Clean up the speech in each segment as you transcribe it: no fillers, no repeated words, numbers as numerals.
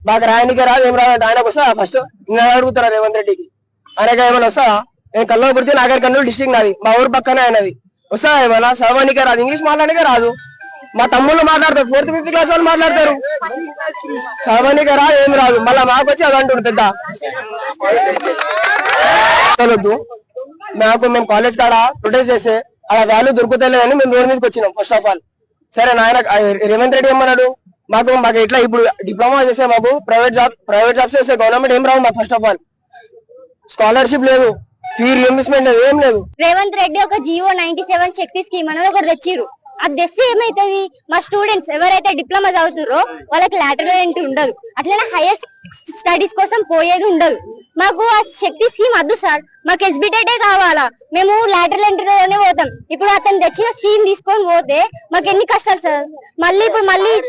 మాకు రాయనికే రాదు ఏం రాదు. ఆయనకు వస్తా ఫస్ట్ నేను అడుగుతారా రేవంత్ రెడ్డికి, ఆయనకి ఏమైనా వస్తా? నేను కల్వకుర్తి నాగర్ కర్నూలు డిస్ట్రిక్ట్ నాది, మా ఊరు పక్కనే ఆయనది. వస్తా ఏమైనా? చదవనికే రాదు, ఇంగ్లీష్ మాట్లాడనికే రాదు. మా తమ్ముళ్ళు మాట్లాడతారు, 4th 5th క్లాస్ వాళ్ళు మాట్లాడతారు. చదవనికే రాదు, ఏం రాదు. మళ్ళీ మాకు వచ్చి అది అంటుండు పెద్ద వద్దు. మేము కాలేజ్ కాడ ప్రొటెస్ట్ చేస్తే అలా వాల్యూ దొరుకుతలేదని మేము రోడ్ మీదకి వచ్చినాం. ఫస్ట్ ఆఫ్ ఆల్ సరే నాయన రేవంత్ రెడ్డి ఏమన్నాడు, మాకు ఇట్లా ఇప్పుడు డిప్లొమా చేసే మాకు ప్రైవేట్ జాబ్స్ చేసే గవర్నమెంట్ ఏం రావు మాకు. ఫస్ట్ ఆఫ్ ఆల్ స్కాలర్షిప్ లేదు, ఫీ రియంబర్స్మెంట్ లేదు, ఏం లేదు. రేవంత్ రెడ్డి ఒక జియో 97 శక్తి స్కీమ్ అనేది ఒకటి తెచ్చిరు. అది తెస్తే ఏమైతుంది, మా స్టూడెంట్స్ ఎవరైతే డిప్లొమా చదువుతారో వాళ్ళకి లాటరల్ ఎంట్రీ ఉండదు, అట్లనే హైయర్ స్టడీస్ కోసం పోయేది ఉండదు. మాకు ఆ శక్తి స్కీమ్ వద్దు సార్, మాకు ఎస్బిటెడే కావాలా. మేము లాటరల్ ఎంట్రీలోనే పోతాం. ఇప్పుడు అతను తెచ్చిన స్కీమ్ తీసుకొని పోతే మాకు ఎన్ని కష్టాలు సార్. మళ్ళీ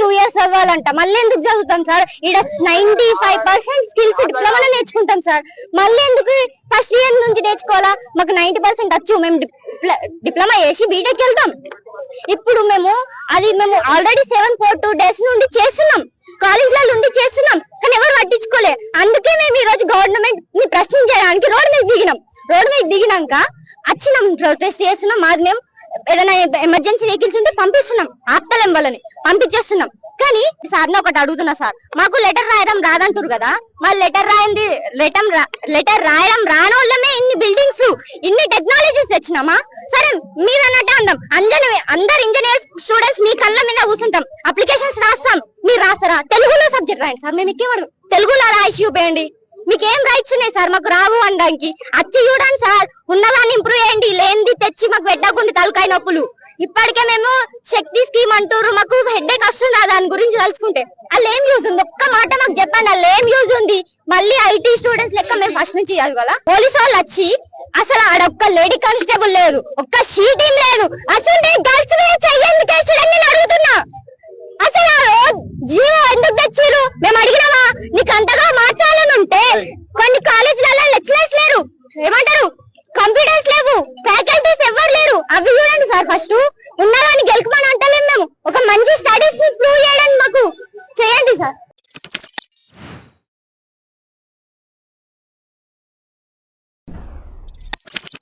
2 years అవ్వాలంట, మళ్ళీ ఎందుకు చదువుతాం సార్? ఇక్కడ 95% స్కిల్స్ డిప్లొమాలో నేర్చుకుంటాం సార్. మళ్ళీ ఎందుకు ఫస్ట్ ఇయర్ నుంచి నేర్చుకోవాలా? మాకు 90% వచ్చు, మేము డిప్లొమా చేసి బీటెక్ వెళ్తాం. ఇప్పుడు మేము ఆల్రెడీ 742 days నుండి చేస్తున్నాం, కాలేజీలలో ఉండి చేస్తున్నాం, కానీ ఎవరు పట్టించుకోలే. అందుకే మేము ఈ రోజు గవర్నమెంట్ ని ప్రశ్నించడానికి రోడ్ మీద దిగినాక వచ్చినాం, ప్రొటెస్ట్ చేస్తున్నాం. మాది మేము ఏదైనా ఎమర్జెన్సీ వెహికల్స్ ఉంటే పంపిస్తున్నాం, ఆపుతలేం వాళ్ళని, పంపించేస్తున్నాం. కానీ సార్ని ఒకటి అడుగుతున్నా సార్, మాకు లెటర్ రాయడం రాదంటారు కదా, మా లెటర్ రాయడం రానోళ్ళమే ఇన్ని బిల్డింగ్స్ ఇన్ని టెక్నాలజీస్ తెచ్చినామా? సరే మీరు అన్నట్టు అందాం, అందరు ఇంజనీర్స్ స్టూడెంట్స్ మీ కళ్ళ మీద కూర్చుంటాం, అప్లికేషన్స్ రాస్తాం, మీరు రాస్తారా? తెలుగులో సబ్జెక్ట్ రాయండి సార్, మేము ఇచ్చేవాడు తెలుగులో రాసి చూపేయండి. మీకేం రైట్స్ ఉన్నాయి సార్ మాకు రావు అనడానికి? వచ్చి చూడండి సార్, ఉన్నదాన్ని ఇంప్రూవ్ చేయండి, లేనిది తెచ్చి మాకు పెట్టకుండా తలకాయ నొప్పులు. ఇప్పటికే మేము శక్తి స్కీమ్ అంటారు, మాకు హెడ్ఏక్ వస్తుంది దాని గురించి తలుచుకుంటే. అలా ఏం యూజ్ ఉంది? ఒక్క మాట మాకు చెప్పండి, అలా ఏం యూజ్ ఉంది? మళ్ళీ ఐటీ స్టూడెంట్స్ లెక్క మేము ఫస్ట్ నుంచి చదవాలా? పోలీసు వాళ్ళు వచ్చి అసలు ఆడ ఒక్క లేడీ కానిస్టేబుల్ లేదు, ఒక్క షీటీం లేదు, అసలు గర్ల్స్ చెయ్యండి కేసులని నేను అడుగుతున్నా. అసలు జీవో ఎందుకు తెచ్చిరు? మేము అడిగినామా? నీకు అంతగా మార్చాలని ఉంటే కొన్ని కాలేజీలలో లెక్చరర్స్ లేరు, ఏమంటారు కంప్యూటర్స్ లేవు, ఫ్యాకల్టీస్ ఎవరు లేరు, అవి చూడండి సార్. ఫస్ట్ ఉన్నదాన్ని గెలుకమని అంటలేము మేము, ఒక మంచి స్టడీస్ ని ప్రూవ్ చేయడానికి మాకు చేయండి సార్.